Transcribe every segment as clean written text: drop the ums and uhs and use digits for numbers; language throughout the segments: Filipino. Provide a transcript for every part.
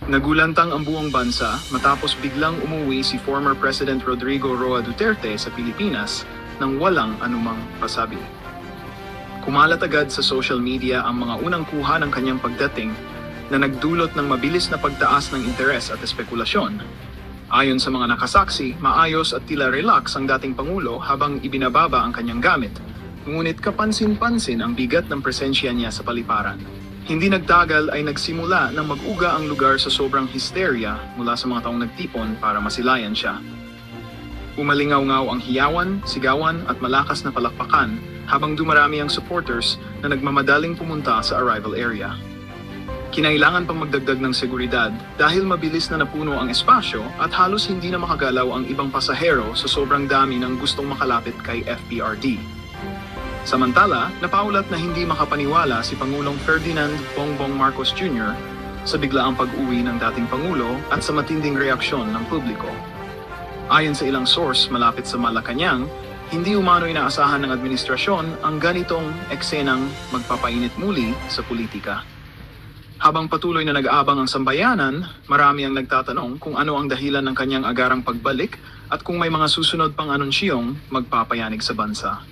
Nagulantang ang buong bansa matapos biglang umuwi si former President Rodrigo Roa Duterte sa Pilipinas nang walang anumang pasabi. Kumalat agad sa social media ang mga unang kuha ng kanyang pagdating na nagdulot ng mabilis na pagtaas ng interes at espekulasyon. Ayon sa mga nakasaksi, maayos at tila relax ang dating Pangulo habang ibinababa ang kanyang gamit. Ngunit kapansin-pansin ang bigat ng presensya niya sa paliparan. Hindi nagtagal ay nagsimula nang mag-uga ang lugar sa sobrang hysteria mula sa mga taong nagtipon para masilayan siya. Umalingaw-ngaw ang hiyawan, sigawan at malakas na palakpakan habang dumarami ang supporters na nagmamadaling pumunta sa arrival area. Kinailangan pang magdagdag ng seguridad dahil mabilis na napuno ang espasyo at halos hindi na makagalaw ang ibang pasahero sa sobrang dami ng gustong makalapit kay FPRD. Samantala, napaulat na hindi makapaniwala si Pangulong Ferdinand Bongbong Marcos Jr. sa biglaang pag-uwi ng dating Pangulo at sa matinding reaksyon ng publiko. Ayon sa ilang source malapit sa Malacanang, hindi umano inaasahan ng administrasyon ang ganitong eksenang magpapainit muli sa politika. Habang patuloy na nag-aabang ang sambayanan, marami ang nagtatanong kung ano ang dahilan ng kanyang agarang pagbalik at kung may mga susunod pang anunsyong magpapayanig sa bansa.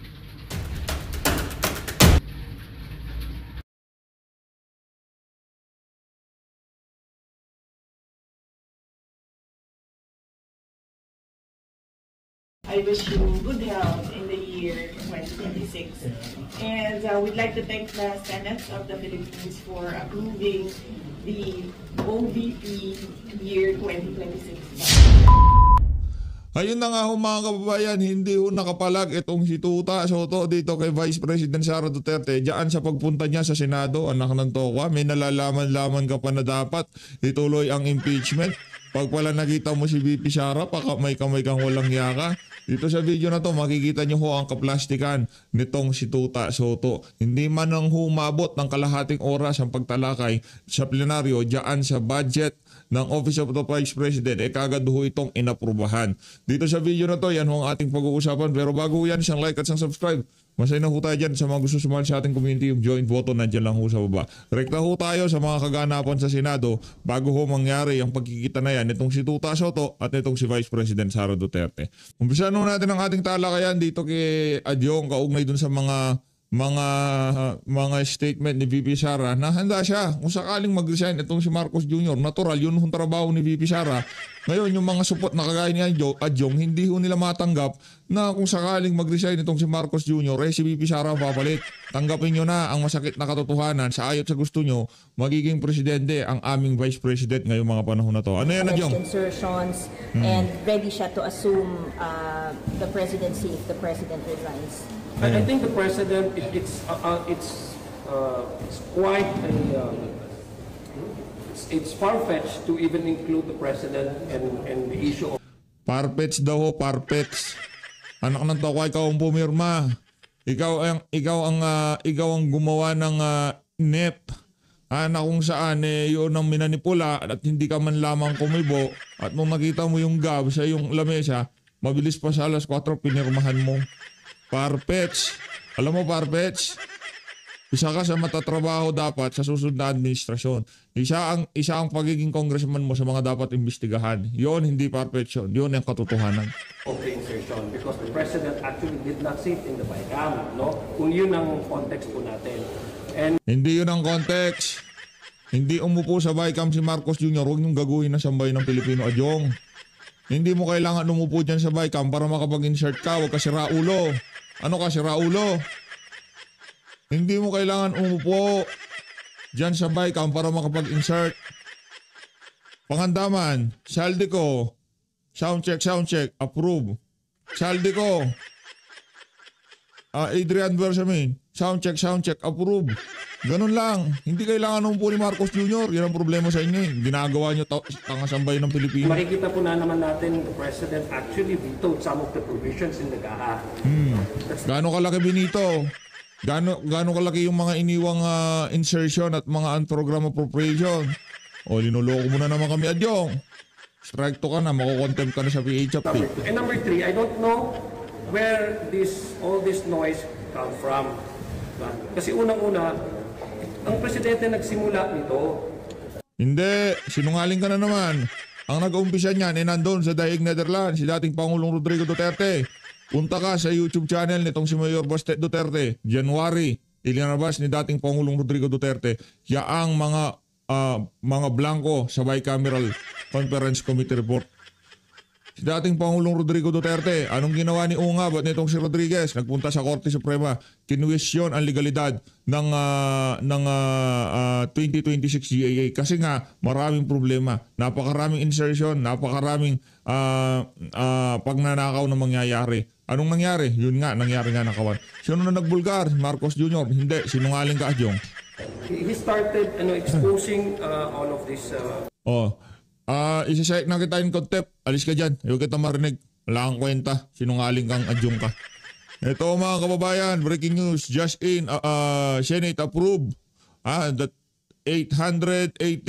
I wish you good health in the year 2026. And we'd like to thank the Senate of the Philippines for approving the OVP year 2026. Ayun na nga ho mga kababayan, hindi ho nakapalag itong si Tuta Soto dito kay Vice President Sara Duterte. Diyan sa pagpunta niya sa Senado, anak ng tokwa, may nalalaman-laman ka pa na dapat ituloy ang impeachment. Pag pala nakita mo si VP Sara, pakamay-kamay kang walang yaka. Dito sa video na to, makikita nyo ho ang kaplastikan nitong si Tuta Soto. Hindi man nang humabot ng kalahating oras ang pagtalakay sa plenaryo diyan sa budget ng Office of the Vice President, kagad ho itong inaprubahan. Dito sa video na to, yan ho ang ating pag-uusapan. Pero bago ho yan, isang like at isang subscribe. Masaya na ho tayo dyan sa mga gusto sumali sa ating community. Yung joint button nandiyan lang ho sa baba. Rekta ho tayo sa mga kaganapan sa Senado bago ho mangyari ang pagkikita na yan nitong si Tuta Soto at nitong si Vice President Sara Duterte. Umpisahan ho natin ang ating talakayan dito kay Adyong kaugnay dun sa mga statement ni VP Sara na handa siya kung sakaling mag-resign itong si Marcos Jr. Natural, yun yung trabaho ni VP Sara. Ngayon, yung mga support na kagaya ni Adyong, hindi ho nila matanggap na kung sakaling mag-resign itong si Marcos Jr. si VP Sara papalit. Tanggapin nyo na ang masakit na katotohanan sa ayot sa gusto nyo, magiging presidente ang aming vice president ngayong mga panahon na to. Ano yan, Adyong? Insertions and ready siya to assume the presidency if the president resigns. I think the president, it's quite it's far-fetched to even include the president and the issue of... Far-fetched daw ho, far-fetched. Anak ng toko, ikaw ang pumirma. Ikaw ang gumawa ng NEP. Na kung saan yun ang minanipula at hindi ka man lamang kumibo at nung nakita mo yung gab sa yung lamesa, mabilis pa sa alas 4 pinirmahan mo. Parpets. Alam mo, Parpets? Isa ka sa matatrabaho dapat sa susunod na administrasyon. Isa ang pagiging congressman mo sa mga dapat imbestigahan. Yon hindi Parpets yun. Yun ang katotohanan. Of the insertion because the president actually did not sit in the BICAM, no? Kung yun ang context po natin. And hindi yun ang context. Hindi umupo sa BICAM si Marcos Jr. Huwag niyong gaguhin na sambay ng Pilipino, Adyong. Hindi mo kailangan umupo dyan sa BICAM para makapag-insert ka. Huwag ka si Raulo. Ano ka, si Raulo? Hindi mo kailangan umupo dyan sa BICAM para makapag-insert. Pangandaman, saldi ko. Sound check, approve. Saldi ko. Adrian Bersamin, sound check, approve. Ganun lang. Hindi kailangan umupo ni Marcos Jr. Yan ang problema sa inyo. Ginagawa nyo tangasambay ng Pilipino. makikita po na naman natin the president actually vetoed some of the provisions in the GAA. Gaano kalaki binito? Gaano kalaki yung mga iniwang insertion at mga unprogram appropriation? O, linuloko mo na naman kami, Adyong. Strike to ka na, makukontempt ka na sa PHFP. And number 3, I don't know where all this noise come from. Kasi unang-una, ang presidente nagsimula nito. Hindi, sinungaling ka na naman. Ang nag-umpisa niyan ay nandun sa Daig, Netherlands, si dating Pangulong Rodrigo Duterte. Punta ka sa YouTube channel nitong si Mayor Baste Duterte, January, ilinabas ni dating Pangulong Rodrigo Duterte yaang mga blanco sa bicameral conference committee report. Si dating Pangulong Rodrigo Duterte, anong ginawa ni Unga? Ba't nitong si Rodriguez nagpunta sa Korte Suprema, kinuwestiyon ang legalidad ng 2026 GAA kasi nga maraming problema, napakaraming insertion, napakaraming pagnanakaw na mangyayari. Anong nangyari? Yun nga, nangyari nga nakawan. Sino na nagbulgar? Marcos Jr. Hindi, sinungaling ka, Adjong. He started exposing all of this. Isa-site na kita in contempt. Alis ka dyan. Huwag kita marinig. Wala kang kwenta. Sinungaling kang Adjong ka. Ito mga kababayan, breaking news. Just in, Senate approved that 889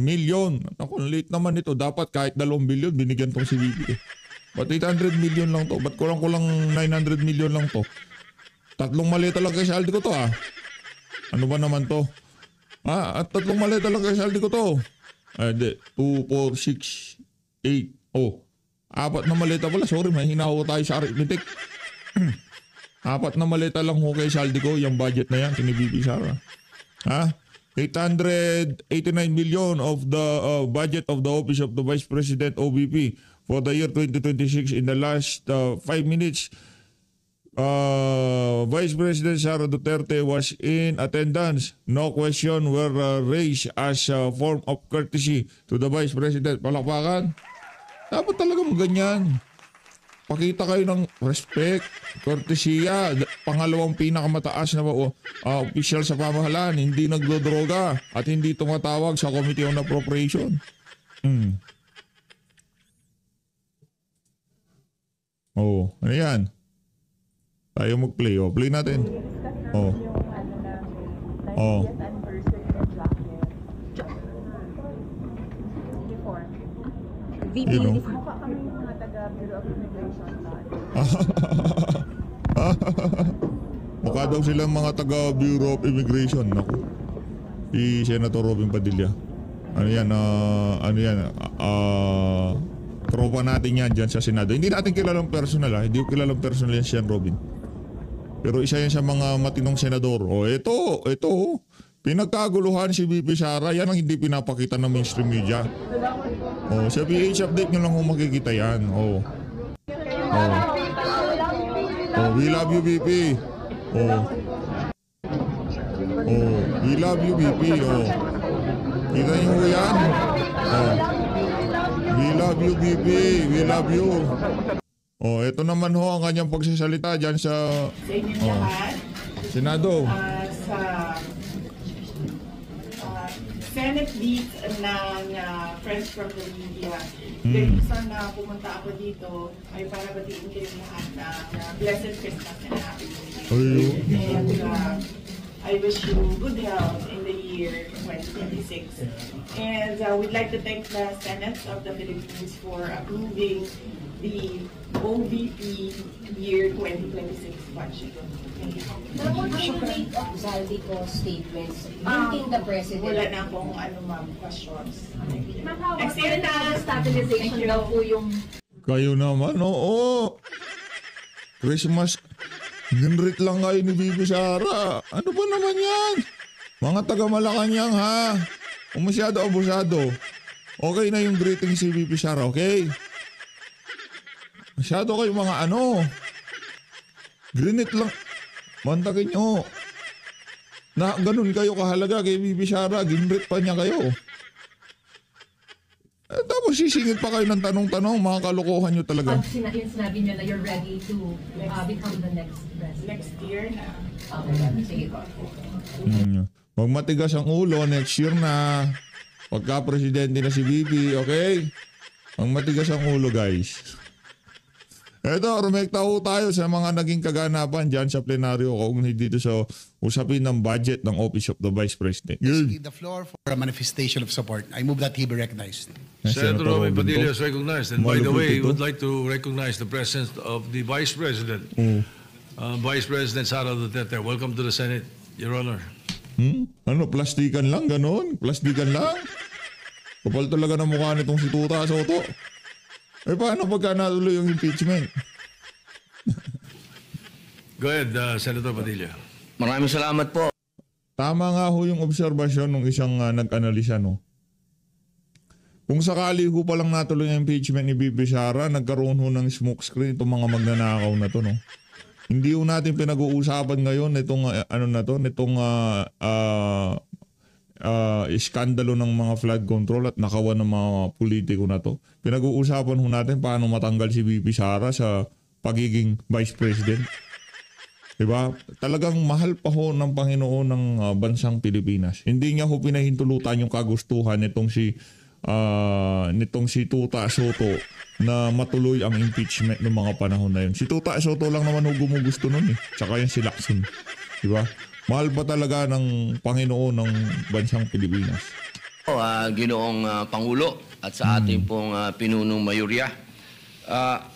million. Naku, late naman ito. Dapat kahit 2 billion binigyan tong si VP. Ba't 800 million lang to? Ba't kulang-kulang 900 million lang to? 3 maleta lang kay saldi ko to Ano ba naman to? At 3 maleta lang kay saldi ko to. Hindi. 2, 4, 6, 8. 4 na maleta pala. Sorry, may hinaho tayo sa arithmetic. 4 na maleta lang ho kay saldi ko. Yung budget na yan, kinibibi Sara. 889 million of the budget of the Office of the Vice President OVP for the year 2026. In the last 5 minutes, Vice President Sara Duterte was in attendance. No question were raised as a form of courtesy to the Vice President. Palakpakan. Dapat talaga ganyan. Pakita kayo ng respect, courtesya. Pangalawang pinakamataas na official sa pamahalaan, hindi nagdodroga at hindi tumatawag sa Committee on Appropriation. Ano yan? Tayo mag-play. Play natin. VP, Mukha kami yung mga taga-Bureau of Immigration. Mukha daw silang mga taga-Bureau of Immigration. Naku. Si Senator Robin Padilla. Tropa natin yan dyan sa Senado. Hindi natin kilalang personal Hindi ko kilalang personal yan si Robin. Pero isa yan sa mga matinong senador. Ito. Pinagkaguluhan si VP Sara. Yan ang hindi pinapakita ng mainstream media. Sa PH update nyo lang kung makikita yan. We love you, VP. We love you, VP. Kita nyo ko yan? We love you, VP. We love you. Ito naman ang kanyang pagsasalita dyan sa inyong lahat. Senado. Sa Senate beat ng Friends from the Media. The reason na pumunta ako dito ay para batiin kayo lahat ng Blessed Christmas and Happy New Year. And I wish you good health in the year 2026. And we'd like to thank the Senate of the Philippines for approving the OVP year 2026 budget. Now, what do you make of Zaldico's statements linking the president? Wala na akong questions. Ma'am, how Next year na. stabilization daw po yung... Kayo naman, Christmas, ginrit lang kayo ni Bibi Sara. Ano ba naman yan? Mga taga Malacanang Kung masyado abusado. Okay na yung greeting si Bibi Sara, okay? Masyado kayo mga Grinit lang. Mantakin nyo. Na ganun kayo kahalaga kay Bibi Sara. Ginrit pa niya kayo. Tapos sisingit pa kayo ng tanong-tanong. Mga kalokohan nyo talaga. Sinabi niyo na you're ready to become the next president. Next year na. Sige po. Magmatigas ang ulo. Next year na. Pagka-presidente na si Bibi. Okay? Magmatigas ang ulo, guys. Eto, rumekta ho tayo sa mga naging kaganapan dyan sa plenaryo kaugnay dito sa usapin ng budget ng Office of the Vice President. The floor for a manifestation of support. I move that he be recognized. Senator Robin Padilla is recognized. And by the way, we would like to recognize the presence of the Vice President, Vice President Sara Duterte. Welcome to the Senate, Your Honor. Plastikan lang, ganon? Plastikan lang? Kapal talaga ng mukha nitong si Tuta Soto. Eh paano pagka natuloy yung impeachment? Go ahead, Senator Padilla. Maraming salamat po. Tama nga ho yung obserbasyon ng isang nag-analisa, no? Kung sakali ho palang natuloy ang impeachment ni BP Sara, nagkaroon ho ng smokescreen itong mga magnanakaw na to, no? Hindi ho natin pinag-uusapan ngayon itong iskandalo ng mga flood control at nakawan ng mga politiko na to. Pinag-uusapan ho natin paano matanggal si BP Sara sa pagiging Vice President. Diba? Talagang mahal pa ho ng Panginoon ng bansang Pilipinas. Hindi niya ho pinahintulutan yung kagustuhan nitong si Tuta Soto na matuloy ang impeachment ng mga panahon na yun. Si Tuta Soto lang naman ho gumugusto nun eh. Tsaka yung si Lacson. Diba? Mahal pa talaga ng Panginoon ng bansang Pilipinas. Ginoong Pangulo at sa ating pong pinunong mayorya.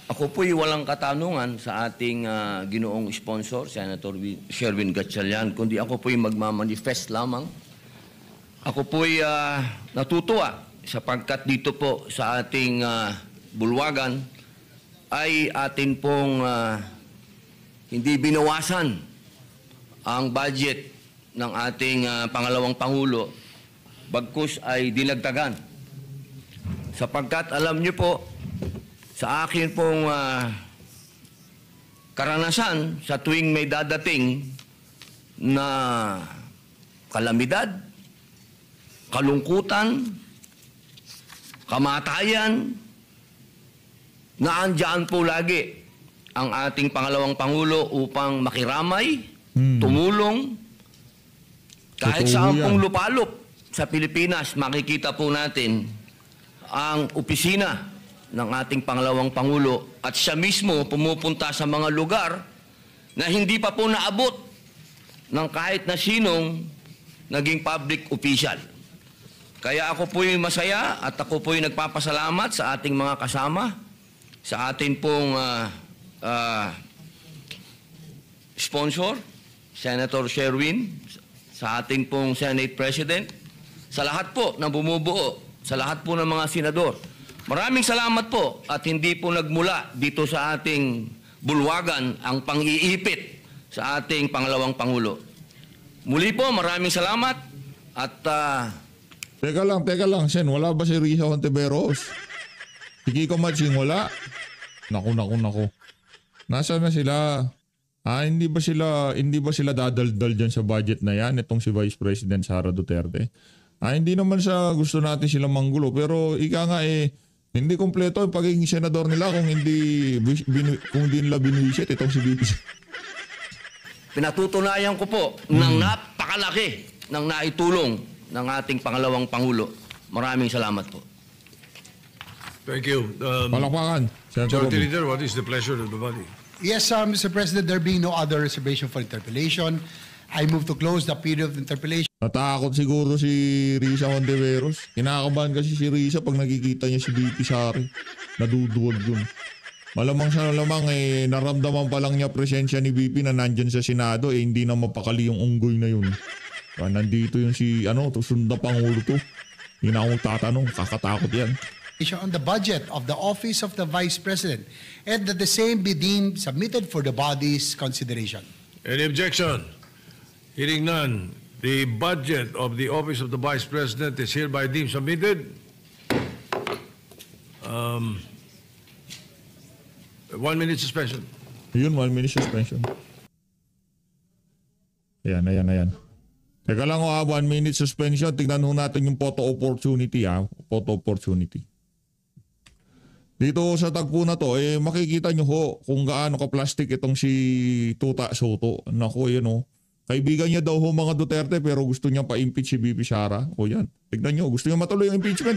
Ako po'y walang katanungan sa ating ginoong sponsor, Senator Sherwin Gatchalian, kundi ako po'y magmamanifest lamang. Ako po'y natutuwa sapagkat dito po sa ating bulwagan ay atin pong hindi binawasan ang budget ng ating pangalawang Pangulo, bagkus ay dinagdagan. Sapagkat alam niyo po, sa akin pong karanasan sa tuwing may dadating na kalamidad, kalungkutan, kamatayan, naandyan po lagi ang ating pangalawang Pangulo upang makiramay, tumulong. Kahit saan pong lupalop sa Pilipinas, makikita po natin ang opisina ng ating pangalawang Pangulo at siya mismo pumupunta sa mga lugar na hindi pa po naabot ng kahit na sinong naging public official. Kaya ako po'y masaya at ako po'y nagpapasalamat sa ating mga kasama, sa ating pong sponsor, Senator Sherwin, sa ating pong Senate President, sa lahat po na bumubuo, sa lahat po ng mga senador. Maraming salamat po at hindi po nagmula dito sa ating bulwagan ang pang-iipit sa ating pangalawang Pangulo. Muli po, maraming salamat at... Teka lang, Sen. Wala ba si Risa Hontiveros? Si Kiko Matsing, wala? Naku. Nasaan na sila? Hindi ba sila dadaldal dyan sa budget na yan, itong si Vice President Sara Duterte? Hindi naman sa gusto natin silang manggulo, pero ika nga hindi kompleto yung pagiging senador nila kung hindi nila binuwisit itong si BP. Pinatutunayan ko po ng napakalaki ng naitulong ng ating pangalawang Pangulo. Maraming salamat po. Thank you. Palakpakan. Majority Leader, what is the pleasure of the body? Yes, Mr. President, there being no other reservation for interpellation, I move to close the period of interpellation. Natakot siguro si Risa Hontiveros. Kinakabahan kasi si Risa pag nakikita niya si BP Sari. Naduduwag yun. Malamang naramdaman pa lang niya presensya ni BP na nandyan sa Senado, hindi na mapakali yung unggoy na yun. Nandito yung sunda Pangulo to. Hindi na akong tatanong, kakatakot yan. On the budget of the Office of the Vice President and that the same be deemed submitted for the body's consideration. Any objection? Hearing none, the budget of the Office of the Vice President is hereby deemed submitted. 1 minute suspension. Yun, 1 minute suspension. Ayan. Teka lang 1 minute suspension. Tignan ho natin yung photo opportunity. Photo opportunity. Dito sa tagpo na to, makikita nyo ho kung gaano ka-plastic itong si Tuta Soto. Naku, kaibigan niya daw ho mga Duterte pero gusto niya pa-impeach si BP Sara. Yan. Tignan nyo, gusto niya matuloy yung impeachment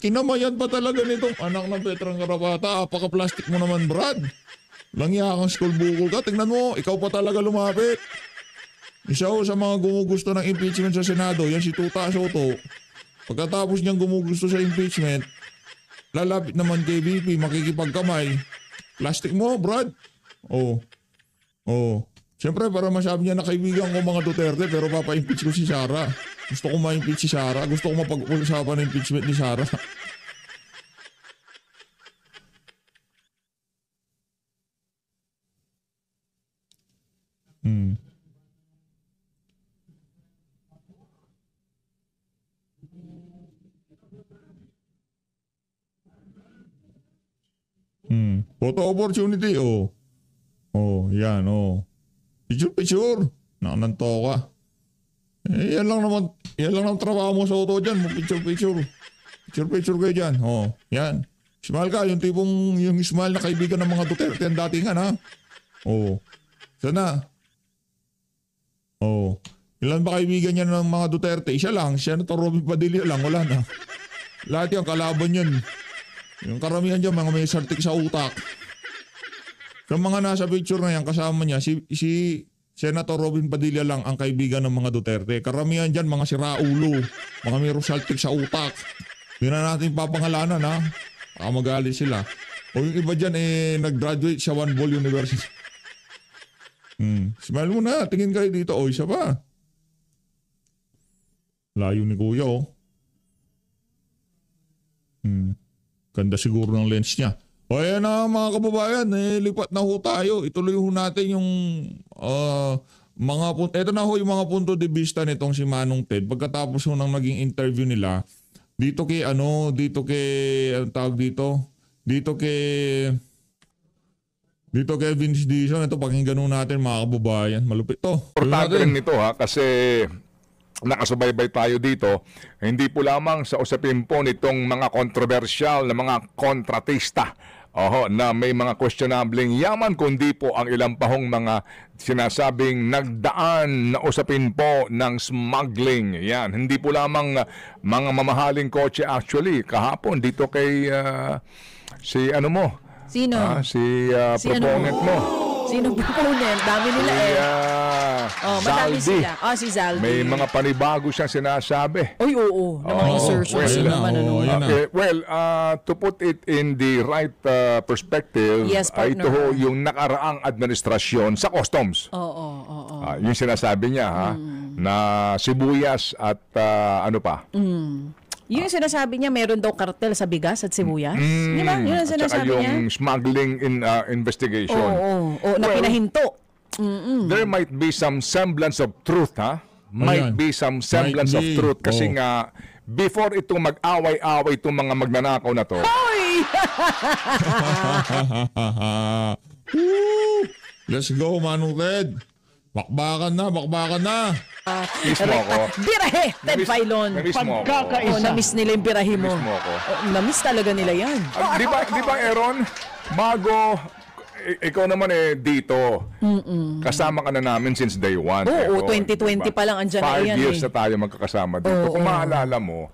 kinamayan pa talaga nitong anak ng Petrang Karapata. Apaka-plastic mo naman, Brad. Langya kang school bukol ka. Tignan mo, ikaw pa talaga lumapit. Isa ho sa mga gumugusto ng impeachment sa Senado, yan si Tuta Soto. Pagkatapos niyang gumugusto sa impeachment, lalapit naman kay BP, makikipagkamay. Plastic mo, Brad. Siyempre, para masabi niya na kaibigan ko mga Duterte, pero papa-impeach ko si Sara. Gusto ko ma-impeach si Sara. Gusto ko mapag-usapan ng impeachment ni Sara. Photo opportunity, oh. Oh, yan, oh. Picture. Nakananto ka. Yan lang naman trabaho mo sa auto dyan. Picture. Picture kayo dyan. Oh, yan. Smile ka, yung tipong, yung smile na kaibigan ng mga Duterte ang datingan, ha? Oh. Sana. Oh. Ilan ba kaibigan niya ng mga Duterte? Isa lang. Senator Robin Padilla lang. Wala na. Lahat yung kalaban yan. Yung karamihan dyan, mga may sartik sa utak. Sa mga nasa picture na yan, kasama niya, si Senator Robin Padilla lang ang kaibigan ng mga Duterte. Karamihan dyan, mga siraulo. Mga may sartik sa utak. Hindi na natin papangalanan, ha? Baka magalit sila. O yung iba dyan, nag-graduate sa One Ball University. Smile mo na. Tingin kayo dito. O, isa pa. Layo ni Kuya, oh. Ganda siguro ng lens niya. O ayan na mga kababayan, lipat na ho tayo. Ituloy ho natin yung eto na ho yung mga punto de vista nitong si Manong Ted. Pagkatapos ho ng naging interview nila, dito kay Vince Dizon. Ito, pakinggan ho natin mga kababayan. Malupit to. Importante rin nito, kasi nakasubaybay tayo dito, hindi po lamang sa usapin po nitong mga kontrobersyal na mga kontratista na may mga questionabling yaman, kundi po ang ilang pahong mga sinasabing nagdaan na usapin po ng smuggling. Yan, hindi po lamang mga mamahaling kotse actually. Kahapon dito kay si ano mo? Sino? Si proponent mo. Sino proponent? Dami nila madami Zaldi. sila. Si Zaldi. May mga panibago siyang sinasabi. Oy, oo. Na mga insertions naman. To put it in the right perspective, Yes, partner. ito ho yung nakaraang administrasyon sa customs. Yung sinasabi niya, na sibuyas at ano pa? Yung sinasabi niya, meron daw kartel sa bigas at sibuyas. Di ba? Yun ang sinasabi niya. Yung smuggling investigation. Na pinahinto. There might be some semblance of truth, Might be some semblance of truth. Kasi nga, before itong mag-away-away itong mga magnanakaw na to. Hoy! Let's go, Manong Ted. Bakbakan na. Mismo ako. Birahe, Ted Filon. Namiss mo ako. Pagkakaisa. Namiss nila yung birahe mo. Namiss mo ako. Namiss talaga nila yan. Di ba, Aaron? Bago, ikaw naman dito. Kasama ka na namin since day one. Oo, 2020 pa lang andyan na yan. 5 years na tayo magkakasama dito. Kung maalala mo,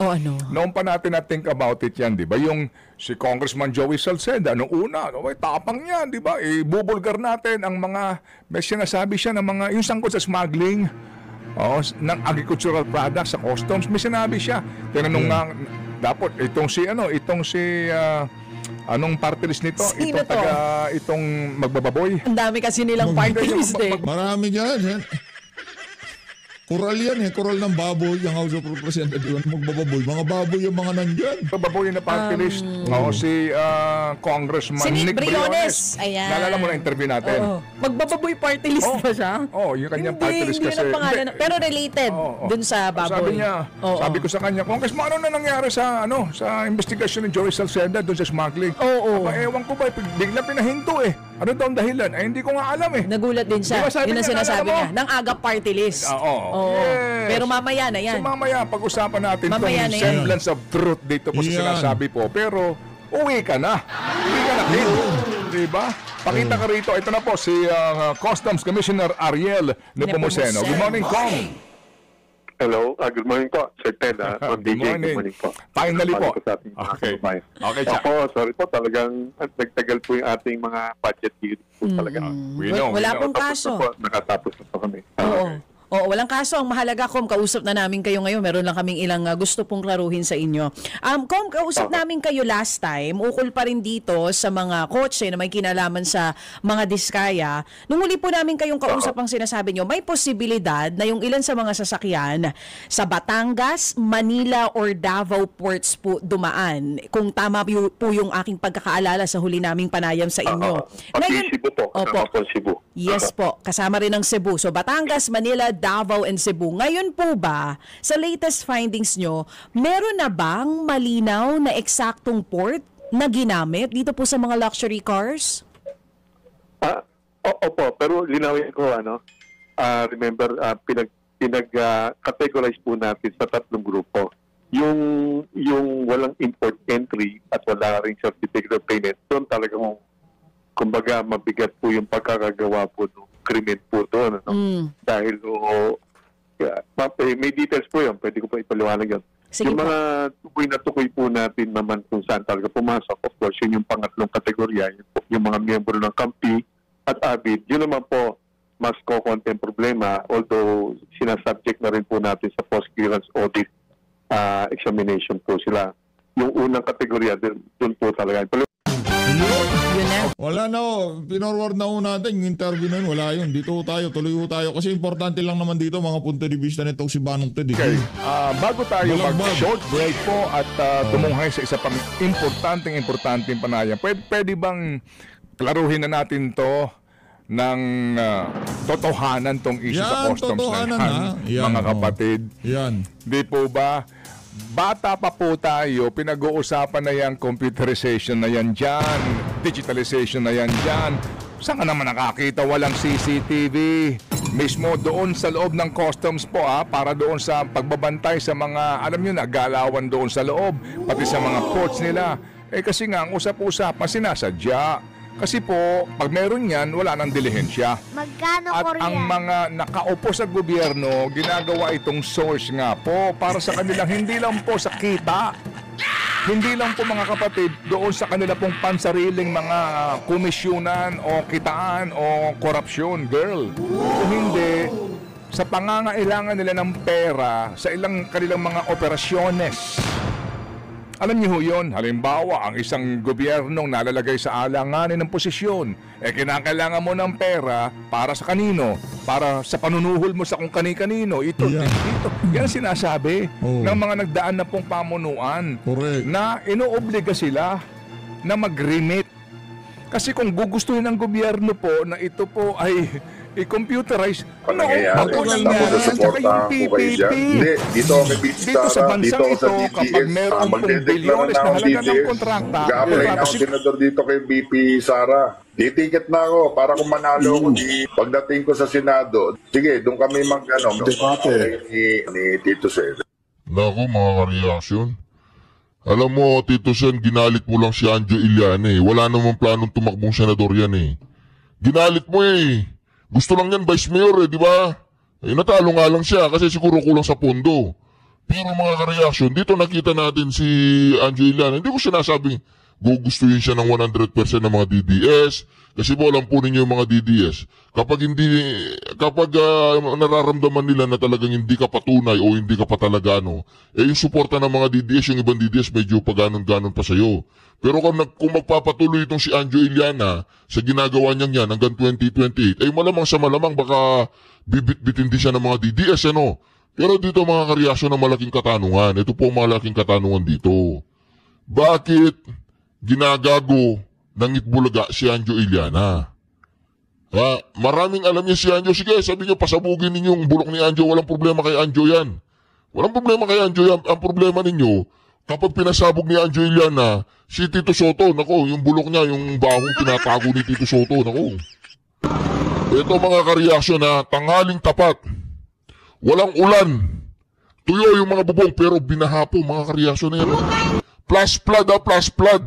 noon pa natin na-think about it yan, di ba? Yung si Congressman Joey Salceda, noong una, tapang yan, di ba? Ibubulgar natin ang mga, may sinasabi siya ng mga, yung sangkot sa smuggling, ng agricultural products sa customs, may sinabi siya. Tinanong nga, dapat, itong si, anong party list nito? Sino to? Itong magbababoy. Ang dami kasi nilang party list Marami dyan. Kural yan kural ng baboy, yung House of Representatives, magbababoy. Mga baboy yung mga nandyan. Bababoy na party list. Si Congressman Si Nick Briones. Ayan. Naalala mo na interview natin? Magbababoy party list ba siya? Yung kanyang party list hindi kasi. yun ang pangalan. Pero related dun sa baboy. Sabi niya, sabi ko sa kanya, Congressman, ano na nangyari sa investigasyon ni Joey Salceda dun sa smuggling? Ewan ko ba, bigla pinahinto Ano daw ang dahilan? Hindi ko nga alam Nagulat din siya. Yun ang sinasabi niya. Nang aga party list. Yes. Pero mamaya na yan. So mamaya, pag-usapan natin itong semblance of truth dito po sa sinasabi po. Pero, uwi ka na. Diba? Pakita ka rito. Ito na po si Customs Commissioner Ariel Nepomuceno. Good morning, Kong. Hello, good morning po, Sir Ted. Good morning po. Finally po. Okay, Ako, sorry po, talagang nagtagal po yung ating mga budget hearing po talaga. We know. Wala pong kaso. Nakatapos na po kami. Oo, walang kaso. Ang mahalaga, Kom, kausap na namin kayo ngayon. Meron lang kaming ilang gusto pong klaruhin sa inyo. Kom, kausap namin kayo last time. Ukol pa rin dito sa mga kotse na may kinalaman sa mga diskaya. Nung huli po namin kayong kausap, ang sinasabi nyo, may posibilidad na yung ilan sa mga sasakyan sa Batangas, Manila, or Davao ports po dumaan. Kung tama po yung aking pagkakaalala sa huli naming panayam sa inyo. Ngayon, Cebu po. Kasama po Cebu. Yes po, kasama rin ng Cebu. So Batangas, Manila, Davao, and Cebu. Ngayon po ba, sa latest findings nyo, meron na bang malinaw na eksaktong port na ginamit dito po sa mga luxury cars? Opo, pero linawin ko, remember, pinag-categorize po natin sa tatlong grupo. Yung walang import entry at wala ring certificate of payment, doon talagang, kumbaga, mabigat po yung pagkakagawa po ng krimen po doon. Dahil, may details po yun. Pwede ko pa ipaliwanag yun. Sige yung po. mga tukoy po natin naman kung saan talaga pumasok, of course, yun yung pangatlong kategorya, yung mga miyembro ng Kampi at ABID. Yun naman po, mas ko-content problema, although sinasubject na rin po natin sa post-clearance audit examination po sila. Yung unang kategorya, doon po talaga. Yun na. Wala na, pinorward na natin yung interview na yun. Wala yun. Dito tayo, tuloy tayo. Kasi importante lang naman dito mga punto de vista nitong si Banong Ted. Okay. Bago tayo Balagbag. mag-short break po at tumunghay sa isa pang importanteng panayam, pwede bang klaruhin na natin to ng totohanan tong issue sa customs totohanan na yan, mga kapatid? Yan. Di po ba? Bata pa po tayo, pinag-uusapan na yan, computerization na yan dyan, digitalization na yan dyan. Saan ka naman nakakita? Walang CCTV. Mismo doon sa loob ng customs po, para doon sa pagbabantay sa mga, alam nyo na, galawan doon sa loob, pati sa mga ports nila. Kasi nga, ang usap-usapan, sinasadya. Kasi po, pag meron yan, wala nang dilihensya. Magkano At Korean? ang mga nakaupo sa gobyerno, ginagawa itong source nga po para sa kanilang hindi lang po sa kita. Hindi lang po mga kapatid, doon sa kanila pong pansariling mga komisyonan o kitaan o korupsyon, girl. Kung hindi, sa pangangailangan nila ng pera sa ilang kanilang mga operasyones. Alam niyo ho yun, halimbawa, ang isang gobyernong nalalagay sa alanganin ng posisyon, kinakailangan mo ng pera para sa kanino? Para sa panunuhol mo sa kung kani-kanino. Ito. Yan sinasabi ng mga nagdaan na pong pamunuan. Correct. Na inoobliga sila na mag-remit. Kasi kung gugustuhin ng gobyerno po na ito po ay i-computerize, Tapos susuportahan ko kayo dyan. Hindi, dito ako kay BP dito sa Sara, bansang dito ako sa ito, DTS. kapag meron pong Magdedeklara bilyones na na ako halaga ng DTS. kontrakta, Mag-apply na ako senador dito kay BP Sara. Ditiket na ako para kung manalo ko pagdating ko sa Senado. Sige, doon kami debate ni Tito Sen. Naku, mga ka-reaction. Alam mo, Tito Sen, ginalit mo lang si Anjo Iliana eh. Wala namang planong tumakbong senador yan eh. Ginalit mo eh. Gusto lang yan Vice Mayor eh, di ba? Natalo nga lang siya kasi siguro kulang sa pondo. Pero mga ka-reaction, dito nakita natin si Anjo Iliana. Hindi ko sinasabing gugustuhin siya ng 100% ng mga DDS. Kasi po alam po ninyo yung mga DDS. Kapag nararamdaman nila na talagang hindi ka patunay o hindi ka pa talaga yung suporta ng mga DDS, yung ibang DDS medyo paganon-ganon pa sa'yo. Pero kung magpapatuloy itong si Anjo Iliana sa ginagawa niyang yan hanggang 2028, malamang sa malamang baka bibit-bitin din siya ng mga DDS, Pero dito mga kareaksyon ng malaking katanungan. Ito po ang malaking katanungan dito. Bakit ginagago ng Itbulaga si Anjo Iliana? Maraming alam niya si Anjo. Sige, sabi niyo, pasabugin ninyo yung bulok ni Anjo. Walang problema kay Anjo yan. Walang problema kay Anjo yan. Ang problema ninyo, kapag pinasabog ni Anjo Iliana, si Tito Soto, yung bulok niya, yung bahong tinatago ni Tito Soto, Ito mga kareaksyon tanghaling tapat. Walang ulan. Tuyo yung mga bubong, pero binahapo, mga kareaksyon na yan. Plus flood, plus flood.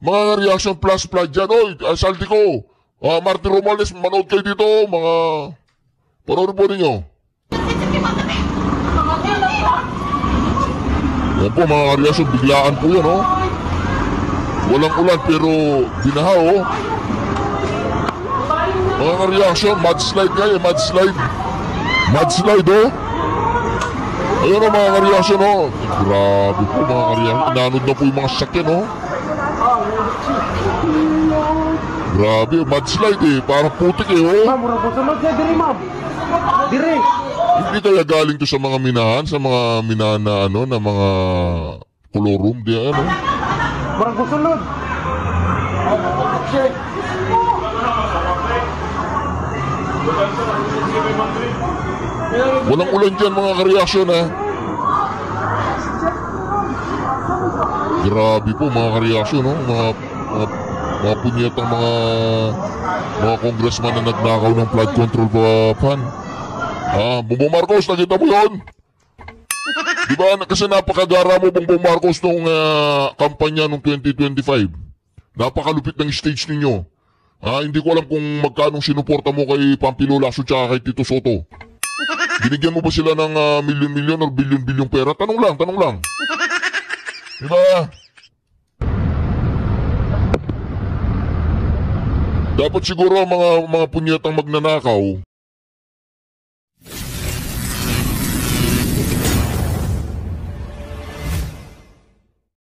Mga reaction plus flood dyan. Saldi ko. Martin Romales, manood kayo dito. Panood po ninyo. Yan po mga reaction, biglaan po yan, Walang ulan, pero binaha, Mga reaction, mudslide nga mudslide. Mudslide, oh. Ayun ang mga kareaksyon, oh. Grabe po mga kareaksyon. Inanod na po yung mga sasakyan, oh. Grabe, mudslide eh. Parang putik eh, oh. Ma'am, mura po sunod siya, diri ma'am. Diri. Hindi kaya galing to sa mga minahan, sa mga minahan na ano, na mga colorum, di ano. Mura po sunod. Walang ulan dyan mga kareaksyon, ha. Grabe po mga kareaksyon, no? Mga punyetang mga congressman na nagnakaw ng flood control fan. Bongbong Marcos, nakita mo yun? Diba? Kasi napakagara mo, Bongbong Marcos, nung kampanya nung 2025. Napakalupit ng stage ninyo. Hindi ko alam kung magkano sinuporta mo kay Pampilo Lacson tsaka kay Tito Soto. Binigyan mo ba sila ng milyon-milyon o bilyon-bilyon pera? Tanong lang. Diba? Dapat siguro mga punyetang magnanakaw,